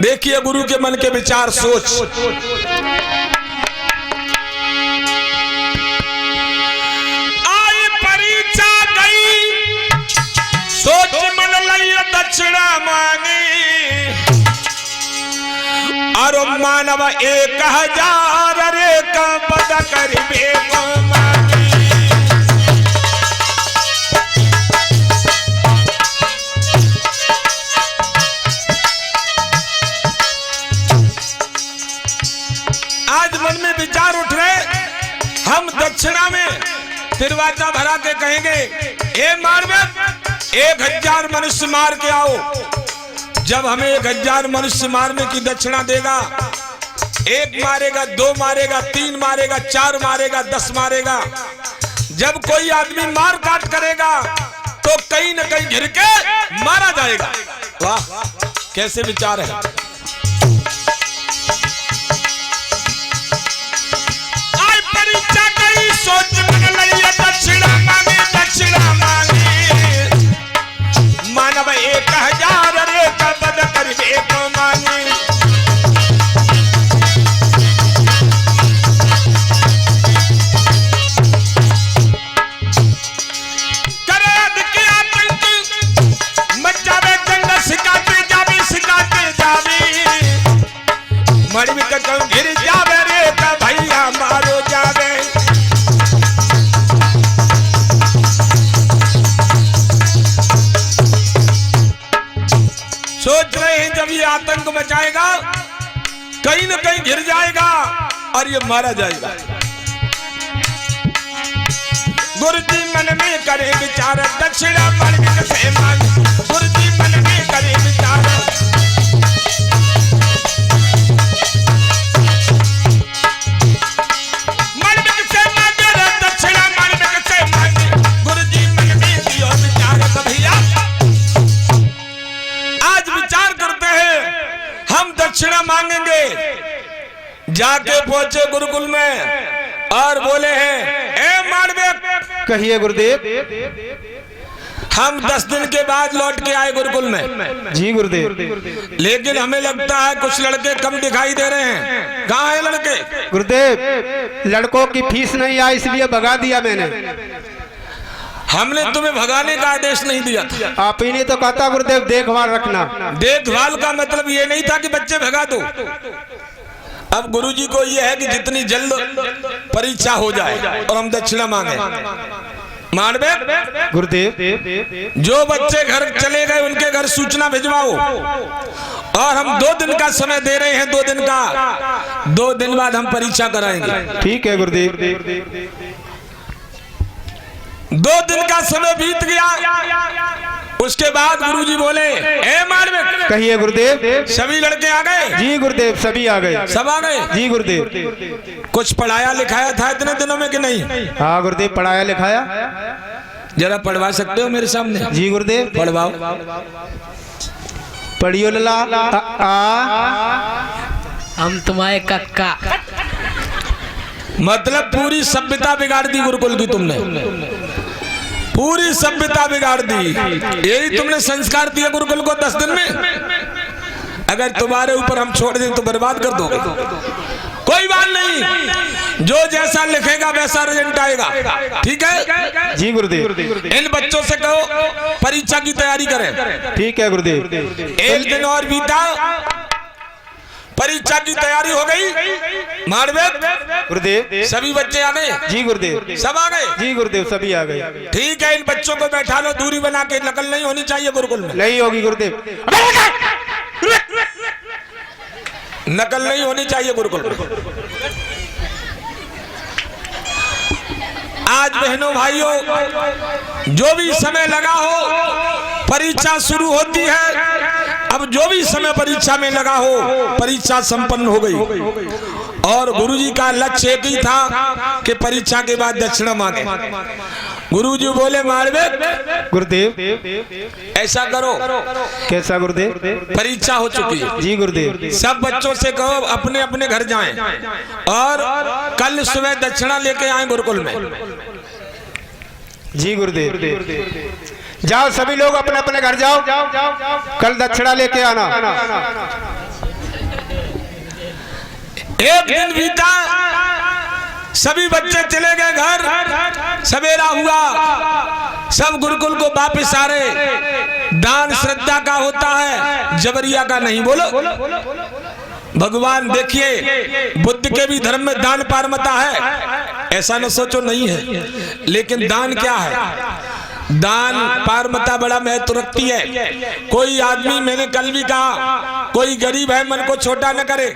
देखिए गुरु के मन के विचार सोच। आई परीक्षा गई सोच मन लई दक्षिणा मांगी और मानव 1000 रे का पद करिबे को मांगी। आज मन में विचार उठ रहे, हम दक्षिणा में तिरवाचा भरा के कहेंगे ए मारवे 1000 मनुष्य मार के आओ। जब हमें 1000 मनुष्य मारने की दक्षिणा देगा, 1 मारेगा, 2 मारेगा, 3 मारेगा, 4 मारेगा, 10 मारेगा, जब कोई आदमी मार काट करेगा तो कहीं न कहीं घिर के मारा जाएगा। वाह कैसे विचार है। आई परीक्षा गई सोच मन लई दक्षिणा मांगी, दक्षिणा मांगी मानव 1000 रे का पद करिबे को मांगी। मड़ी में कहूं घिर जावे रे का भैया मारो जावे। सोच रहे हैं जब ये आतंक मचाएगा कहीं न कहीं घिर जाएगा और ये मारा जाएगा। गुरुजी मन में करे विचार दक्षिणा मांग से मांग। गुरुजी मन में करे विचार दक्षिणा मांगेंगे। जाके पहुंचे गुरुकुल में और बोले हैं ए मारवे। कहिए गुरुदेव। हम 10 दिन के बाद लौट के आए गुरुकुल में। जी गुरुदेव। लेकिन हमें लगता है कुछ लड़के कम दिखाई दे रहे हैं। कहाँ है लड़के? गुरुदेव लड़कों की फीस नहीं आई इसलिए भगा दिया मैंने। हमने तुम्हें भगाने का आदेश नहीं दिया। आप ही ने तो कहा था गुरुदेव देखभाल रखना। देखभाल का मतलब ये नहीं था कि बच्चे भगा दो। अब गुरुजी को ये है कि जितनी जल्द परीक्षा हो जाए और हम दक्षिणा मांगे। मानवे गुरुदेव जो बच्चे घर चले गए उनके घर सूचना भिजवाओ और हम 2 दिन का समय दे रहे हैं। 2 दिन का 2 दिन बाद हम परीक्षा कराएंगे। ठीक है गुरुदेव। 2 दिन का समय बीत गया। उसके बाद गुरुजी बोले ए मारवे। कहिए गुरुदेव। सभी लड़के आ गए? जी गुरुदेव सभी आ गए। सब आ गए? जी गुरुदेव। कुछ पढ़ाया लिखाया था इतने दिनों में कि नहीं? हाँ गुरुदेव पढ़ाया लिखाया। जरा पढ़वा सकते हो मेरे सामने? जी गुरुदेव। पढ़वाओ। पढ़ियो लला हम तुम्हारे कक्का। मतलब पूरी सभ्यता बिगाड़ दी गुरुकुल की तुमने। पूरी सभ्यता बिगाड़ दी। यही तुमने संस्कार दिया गुरुकुल को 10 दिन में। अगर तुम्हारे ऊपर हम छोड़ दें तो बर्बाद कर दोगे। कोई बात नहीं, जो जैसा लिखेगा वैसा रिजल्ट आएगा। ठीक है? जी गुरुदेव। इन बच्चों से कहो परीक्षा की तैयारी करें। ठीक है गुरुदेव। 1 दिन और बीता, परीक्षा की तैयारी हो गई। मारवे गुरुदेव। सभी बच्चे आ गए? जी गुरुदेव। सब आ गए? जी गुरुदेव सभी आ गए। ठीक है, इन बच्चों को बैठा लो, दूरी बना के। नकल नहीं होनी चाहिए गुरुकुल में। नहीं होगी गुरुदेव। नकल नहीं होनी चाहिए गुरुकुल में। आज बहनों भाइयों जो भी समय लगा हो परीक्षा शुरू होती है। अब जो भी समय परीक्षा में लगा हो परीक्षा संपन्न हो गई और गुरुजी का लक्ष्य एक ही था कि परीक्षा के बाद दक्षिणा मांगे। गुरुजी बोले मारवे गुरुदेव ऐसा करो। कैसा गुरुदेव? परीक्षा हो चुकी है। जी गुरुदेव। सब बच्चों से कहो अपने अपने घर जाएं और कल सुबह दक्षिणा लेके आए गुरुकुल में। जी गुरुदेव। जाओ सभी लोग अपने अपने घर जाओ, कल दक्षिणा लेके आना। एक दिन बीता, सभी बच्चे चले गए घर, सवेरा हुआ, सब गुरुकुल को वापस आ रहे। दान श्रद्धा का होता है, जबरिया का नहीं। बोलो भगवान देखिए, बुद्ध के भी धर्म में दान पारमता है, ऐसा न सोचो नहीं है, लेकिन दान क्या है? दान पारमता बड़ा महत्व रखती है। कोई आदमी, मैंने कल भी कहा, कोई गरीब है मन को छोटा न करे,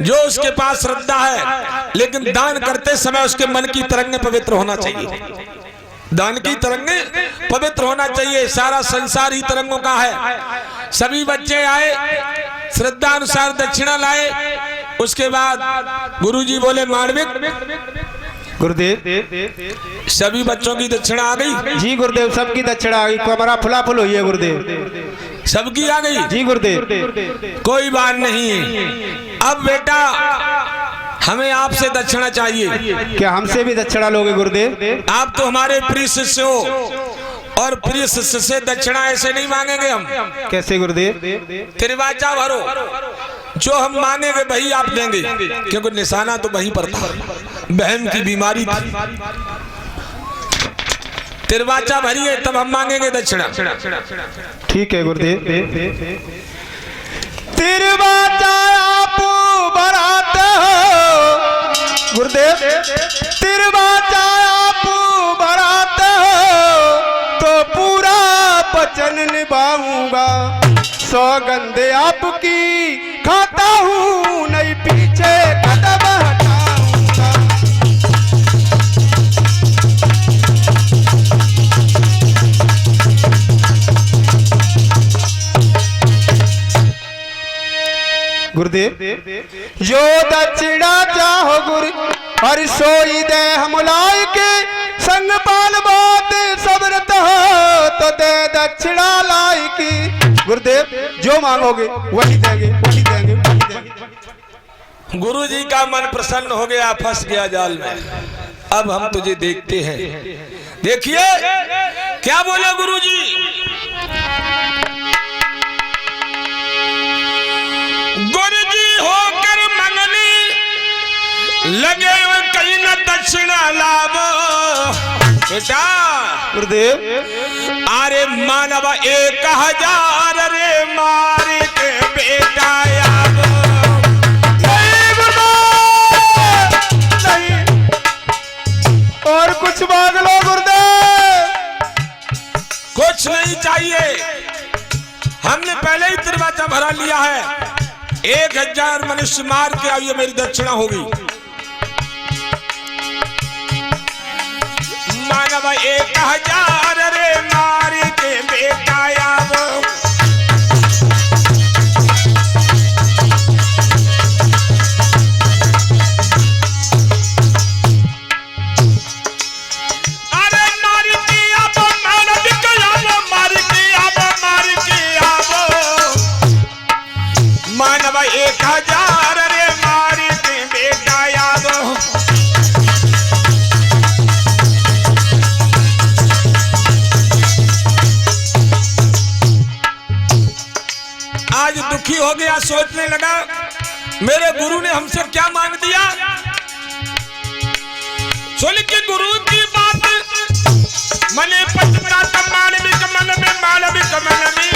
जो उसके पास श्रद्धा है, लेकिन दान करते समय उसके मन की तरंगें पवित्र होना चाहिए। दान की तरंगें पवित्र होना चाहिए। सारा संसार ही तरंगों का है। सभी बच्चे आए, श्रद्धा अनुसार दक्षिणा लाए। उसके बाद गुरुजी बोले, मांडविक गुरुदेव, सभी बच्चों की दक्षिणा आ गई? जी गुरुदेव, सबकी दक्षिणा आ गई, कमरा फुला फुल हुई है गुरुदेव। सबकी आ गई? जी गुरुदेव। कोई बात नहीं। अब बेटा हमें आपसे दक्षिणा चाहिए। क्या हमसे भी दक्षिणा लोगे गुरुदेव? आप तो हमारे प्रिय शिष्य हो, और प्रिय शिष्य से दक्षिणा ऐसे नहीं मांगेंगे हम। कैसे गुरुदेव? त्रिवाचा भरो, जो हम मांगेंगे वही आप देंगे, क्योंकि निशाना तो वहीं पर था, बहन की बीमारी थी। त्रिवाचा भरिए तब हम मांगेंगे दक्षिणा। ठीक है गुरुदेव। त्रिवाचा आप भराते हो गुरुदेव, त्रिवाचा आप भराते हो तो पूरा वचन निभाऊंगा। सौगंध आपकी खाता हूँ, नहीं पीछे कदम हटाऊंगा। गुरुदेव, जो दक्षिणा चाहो गुरु हर सोई दे हम लायके, संग पाल बात सबरत हो तो दे दक्षिणा लायकी। गुरुदेव, जो मांगोगे वही देंगे, वही देंगे, वही देंगे। गुरु जी का मन प्रसन्न हो गया, फंस गया जाल में। अब हम तुझे देखते हैं। देखिए क्या बोला गुरु जी। गुरु जी होकर मंगनी लगे कहीं न दक्षिणा लाभो। बेटा गुरुदेव, अरे मानव 1000 रे मार के बेटा आबो। नहीं गुरुदेव, नहीं, और कुछ मांग लो गुरुदेव। कुछ नहीं चाहिए, हमने पहले ही त्रिवाचा भरा लिया है। 1000 मनुष्य मार के आइए, मेरी दक्षिणा होगी। मानव 1000 रे मार के बेटा आबो। अरे मार के आबो, मानव के आबो, मार के आबो, मार के आबो। मानव 1000 रे मार के बेटा आबो। आज दुखी हो गया, सोचने लगा मेरे गुरु ने हमसे क्या मांग दिया। सुन के गुरु की बात मने पचता मानविक मन में, मानविक मन में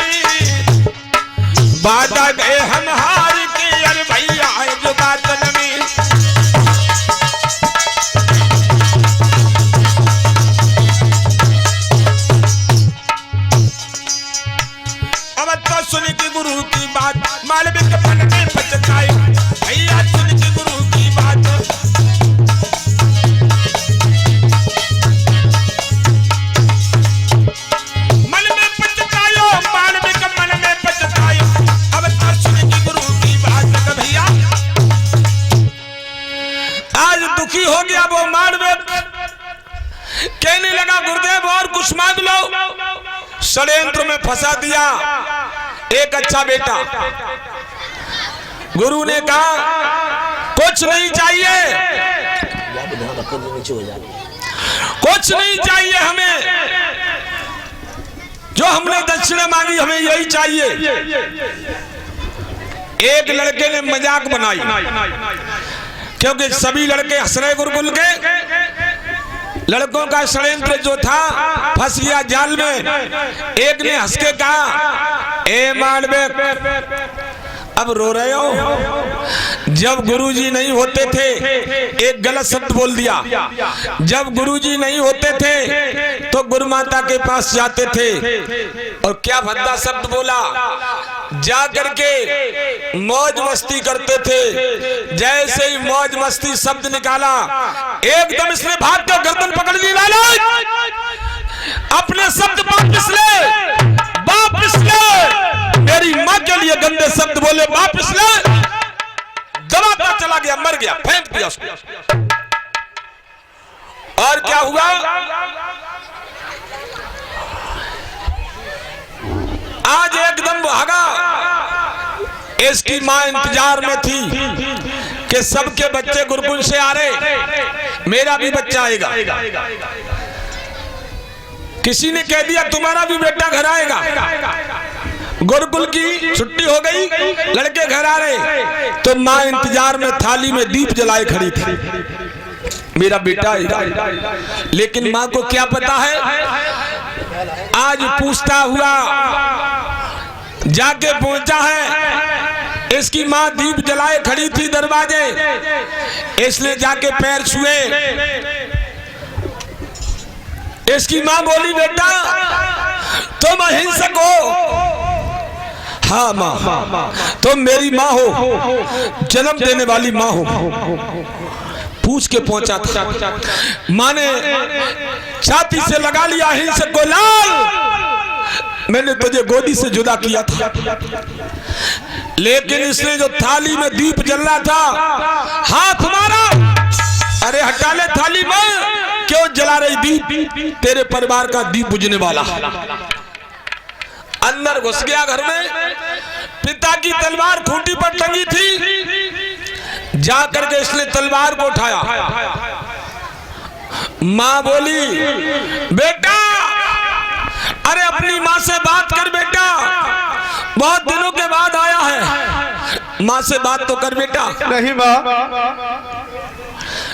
बाधा गए हम हार के। अरे भैया जो बात में अब तो सुन के गुरु की बात मालविक मन में पचताए। भैया सुन के गुरु की बात, मन में पचतायो, मालविक मन में पचतायो। अब तो सुन के गुरु की बात। भैया आज दुखी हो गया वो मालविक, कहने लगा गुरुदेव और कुछ मांग लो। षड्यंत्र में फंसा दिया एक अच्छा बेटा। गुरु ने कहा कुछ नहीं चाहिए, कुछ नहीं चाहिए हमें, जो हमने दक्षिणा मांगी हमें यही चाहिए। एक लड़के ने मजाक बनाई, क्योंकि सभी लड़के हंस रहे गुरुकुल के। लड़कों का षड्यंत्र जो था फंस गया जाल में। एक ने हंस के कहा, ए मालवे अब रो रहे हो? जब गुरुजी नहीं होते थे, एक गलत शब्द बोल दिया। जब गुरुजी नहीं होते थे तो गुरु माता के पास जाते थे और क्या भद्दा शब्द बोला, जा करके मौज मस्ती करते थे। जैसे ही मौज मस्ती शब्द निकाला, एकदम इसने भाग के गर्दन पकड़ ली। लाला अपने शब्द वापस ले, वापस ले। मेरी माँ के लिए गंदे शब्द बोले, वापस ले। दबाता चला गया, मर गया, फेंक दिया उसको। और क्या हुआ? आज एकदम भागा। इसकी माँ इंतजार में थी कि सबके बच्चे गुरुकुल से आ रहे, मेरा भी बच्चा आएगा। किसी ने कह दिया तुम्हारा भी बेटा घर आएगा। गुरुकुल की छुट्टी हो गई, लड़के घर आ रहे तो माँ इंतजार में थाली में दीप जलाए खड़ी थी, मेरा बेटा आएगा। लेकिन माँ को क्या पता है, आज पूछता हुआ जाके पहुंचा है। इसकी माँ दीप जलाए खड़ी थी दरवाजे, इसने जाके पैर छुए। इसकी माँ बोली, बेटा तुम अहिंसक हो? हाँ माँ, तुम मेरी माँ हो, जन्म देने वाली माँ हो। पूछ के पहुंचा था। माँ ने छाती से लगा लिया अहिंसक को, लाल मैंने तुझे गोदी से जुदा किया था। लेकिन इसने जो थाली में दीप जल रहा था, हाथ मारा, अरे हटा ले थाली में, क्यों जला रही दीप? तेरे परिवार का दीप बुझने वाला। अंदर घुस गया घर में। पिता की तलवार खूंटी पर टंगी थी, जा करके इसने तलवार को उठाया। माँ बोली, बेटा अरे अपनी माँ से बात कर बेटा, बहुत दिनों के बाद आया है, माँ से बात तो कर बेटा। नहीं माँ,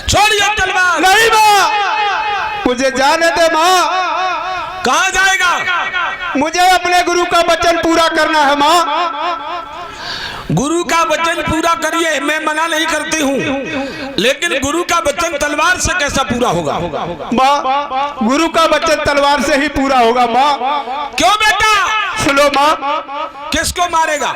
छोड़िए तलवार। नहीं माँ, मुझे जाने दे माँ। कहाँ जाएगा? मुझे अपने गुरु का वचन पूरा करना है माँ। गुरु का वचन पूरा करिए, मैं मना नहीं करती हूँ, लेकिन गुरु का वचन तलवार से कैसा पूरा होगा? माँ, गुरु का वचन तलवार से ही पूरा होगा माँ। क्यों बेटा? सुनो माँ। किसको मारेगा?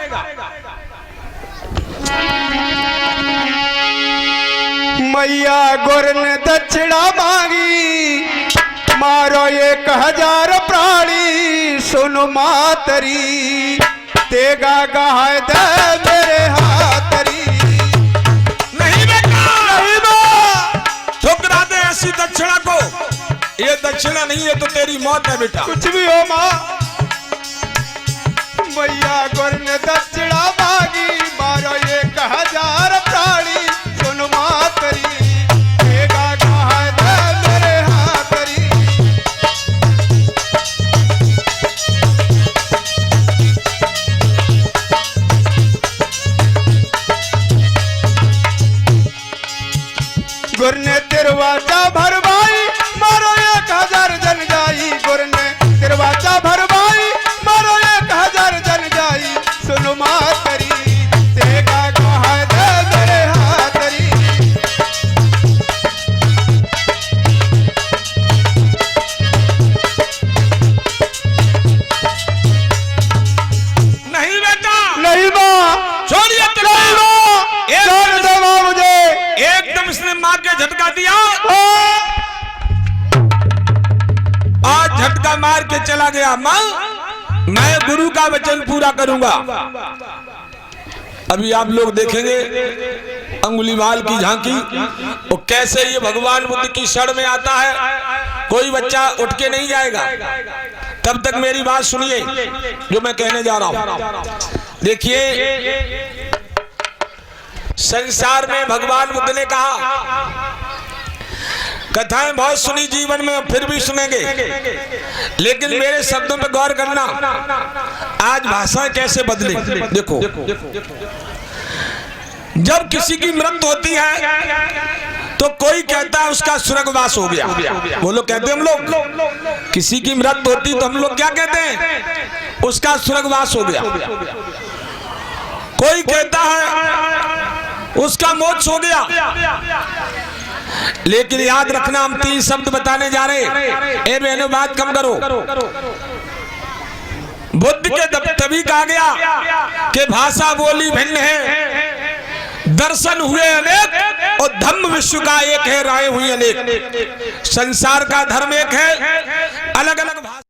मैया गुर ने दक्षिणा मांगी, मारो 1000 प्राणी, सुनो मातरी, तेगा गाय दे मेरे हाथरी। नहीं बेटा, नहीं माँ, ठुकरा दे ऐसी दक्षिणा को। ये दक्षिणा नहीं है तो तेरी मौत है बेटा। कुछ भी हो माँ। मैया गुर ने दक्षिणा मांगी, मारो 1000 प्राणी, सुनो मातरी, तेगा गाय दे मेरे हाथरी। गुर ने दरवाजा भरवाई, मारो 1000 जन जाई। गुर ने दरवाजा भरवाई, मारो 1000 जन जाई, सुनो मातरी, तेगा गाय दे मेरे हाथरी। नहीं बेटा, नहीं माँ, छोड़िए नहीं माँ, छोड़ दो माँ मुझे। एकदम इसने मार के झटका दिया। आज झटका मार के चला गया। माँ, मैं गुरु का वचन पूरा करूंगा। अभी आप लोग देखेंगे अंगुलीमाल की झांकी, वो कैसे ये भगवान बुद्ध की शरण में आता है। कोई बच्चा उठ के नहीं जाएगा। तब तक मेरी बात सुनिए जो मैं कहने जा रहा हूं। देखिए, संसार में भगवान बुद्ध ने कहा, कथाएं बहुत सुनी जीवन में, फिर भी सुनेंगे, लेकिन मेरे शब्दों पे गौर करना। आज भाषाएं कैसे बदले, देखो। जब किसी की मृत्यु होती है तो कोई कहता है उसका स्वर्गवास हो गया। वो लोग कहते हैं, हम लोग किसी की मृत्यु होती तो हम लोग क्या कहते हैं, उसका स्वर्गवास हो गया। कोई कहता है उसका मोक्ष हो गया। लेकिन याद रखना, हम 3 शब्द बताने जा रहे। ए बहनों, बात कम करो। बुद्ध के तभी कहा गया कि भाषा बोली भिन्न है, दर्शन हुए अनेक और धम्म विश्व का एक है, राय हुई अनेक। संसार का धर्म एक है, अलग अलग भाषा